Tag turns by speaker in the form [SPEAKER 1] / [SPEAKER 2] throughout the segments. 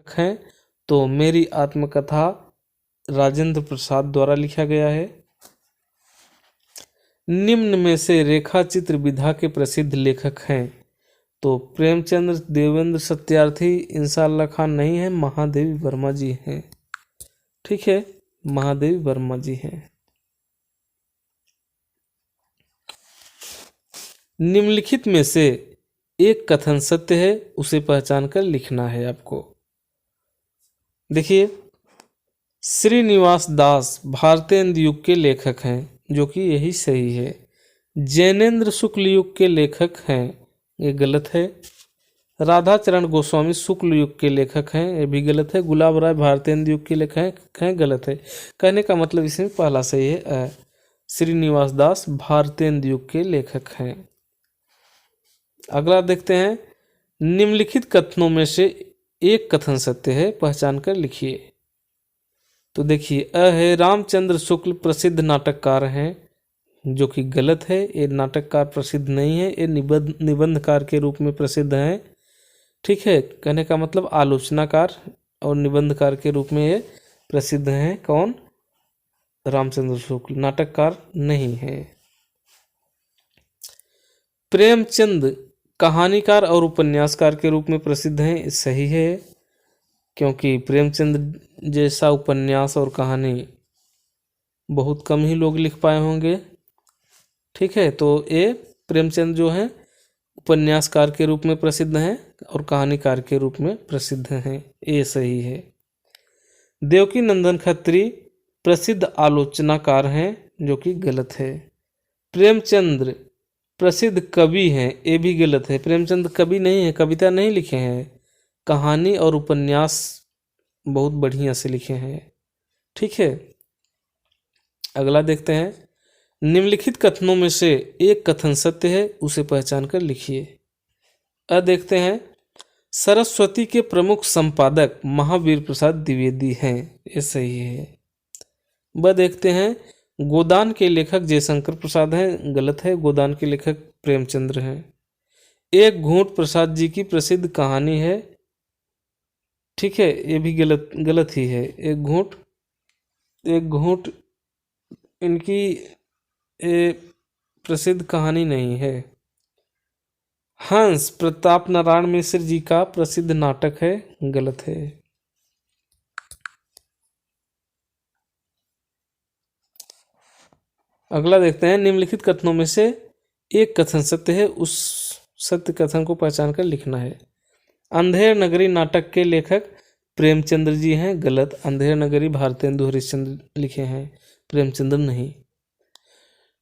[SPEAKER 1] हैं तो मेरी आत्मकथा राजेंद्र प्रसाद द्वारा लिखा गया है। निम्न में से रेखा चित्र विधा के प्रसिद्ध लेखक हैं तो प्रेमचंद्र, देवेंद्र सत्यार्थी, इंशाअल्लाह खान नहीं है, महादेवी वर्मा जी हैं। ठीक है, महादेवी वर्मा जी हैं। निम्नलिखित में से एक कथन सत्य है, उसे पहचान कर लिखना है आपको। देखिए, श्रीनिवास दास भारतेंदु युग के लेखक हैं, जो कि यही सही है। जैनेन्द्र शुक्ल युग के लेखक हैं, ये गलत है। राधाचरण गोस्वामी शुक्ल युग के लेखक हैं, ये भी गलत है। गुलाब राय भारतेंदु युग के लेखक हैं, गलत है। कहने का मतलब इसमें पहला सही है, श्रीनिवास दास भारतेंदु युग के लेखक हैं। अगला देखते हैं, निम्नलिखित कथनों में से एक कथन सत्य है, पहचान कर लिखिए। तो देखिए, है रामचंद्र शुक्ल प्रसिद्ध नाटककार हैं, जो कि गलत है। ये नाटककार प्रसिद्ध नहीं है, ये निबंधकार के रूप में प्रसिद्ध हैं। ठीक है, कहने का मतलब आलोचनाकार और निबंधकार के रूप में ये प्रसिद्ध हैं। कौन? रामचंद्र शुक्ल, नाटककार नहीं है। प्रेमचंद कहानीकार और उपन्यासकार के रूप में प्रसिद्ध हैं, सही है, क्योंकि प्रेमचंद जैसा उपन्यास और कहानी बहुत कम ही लोग लिख पाए होंगे। ठीक है, तो ये प्रेमचंद जो हैं उपन्यासकार के रूप में प्रसिद्ध हैं और कहानीकार के रूप में प्रसिद्ध हैं, ये सही है। देवकी नंदन खत्री प्रसिद्ध आलोचनाकार हैं, जो कि गलत है। प्रेमचंद प्रसिद्ध कवि हैं, ये भी गलत है। प्रेमचंद कवि नहीं है, कविता नहीं लिखे हैं, कहानी और उपन्यास बहुत बढ़िया से लिखे हैं। ठीक है, अगला देखते हैं, निम्नलिखित कथनों में से एक कथन सत्य है, उसे पहचान कर लिखिए। अब देखते हैं, सरस्वती के प्रमुख संपादक महावीर प्रसाद द्विवेदी हैं, ये सही है। ब देखते हैं, गोदान के लेखक जयशंकर प्रसाद हैं, गलत है। गोदान के लेखक प्रेमचंद्र हैं। एक घूंट प्रसाद जी की प्रसिद्ध कहानी है, ठीक है, ये भी गलत ही है। एक घूंट इनकी प्रसिद्ध कहानी नहीं है। हंस प्रताप नारायण मिश्र जी का प्रसिद्ध नाटक है, गलत है। अगला देखते हैं, निम्नलिखित कथनों में से एक कथन सत्य है, उस सत्य कथन को पहचान कर लिखना है। अंधेर नगरी नाटक के लेखक प्रेमचंद्र जी हैं, गलत। अंधेर नगरी भारतेंदु हरिश्चंद्र लिखे हैं, प्रेमचंद्र नहीं।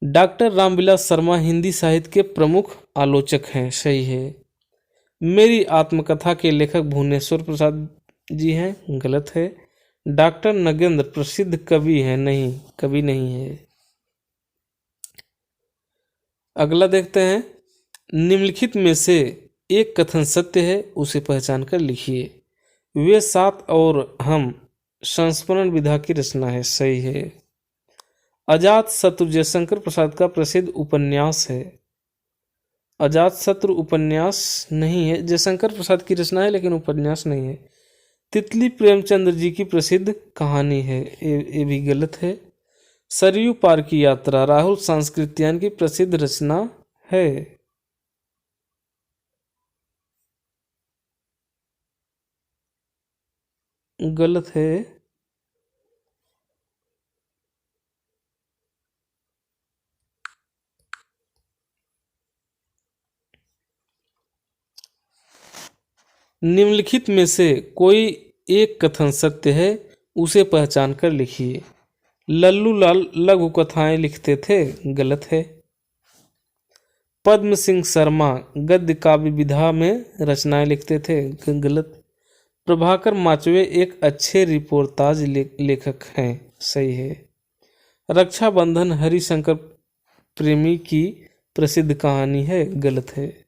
[SPEAKER 1] डॉक्टर रामविलास शर्मा हिंदी साहित्य के प्रमुख आलोचक हैं, सही है। मेरी आत्मकथा के लेखक भुवनेश्वर प्रसाद जी हैं, गलत है। डॉक्टर नगेंद्र प्रसिद्ध कवि हैं, नहीं, कवि नहीं है। अगला देखते हैं, निम्नलिखित में से एक कथन सत्य है, उसे पहचान कर लिखिए। वे सात और हम संस्मरण विधा की रचना है, सही है। अजात शत्रु जयशंकर प्रसाद का प्रसिद्ध उपन्यास है। अजात शत्रु उपन्यास नहीं है, जयशंकर प्रसाद की रचना है, लेकिन उपन्यास नहीं है। तितली प्रेमचंद्र जी की प्रसिद्ध कहानी है, ये भी गलत है। सरयू पार की यात्रा राहुल सांस्कृत्यायन की प्रसिद्ध रचना है। गलत है। निम्नलिखित में से कोई एक कथन सत्य है, उसे पहचान कर लिखिए। लल्लू लाल लघु कथाएं लिखते थे, गलत है। पद्म सिंह शर्मा गद्य काव्य विधा में रचनाएं लिखते थे, गलत। प्रभाकर माचवे एक अच्छे रिपोर्टाज लेखक हैं, सही है। रक्षाबंधन हरिशंकर प्रेमी की प्रसिद्ध कहानी है, गलत है।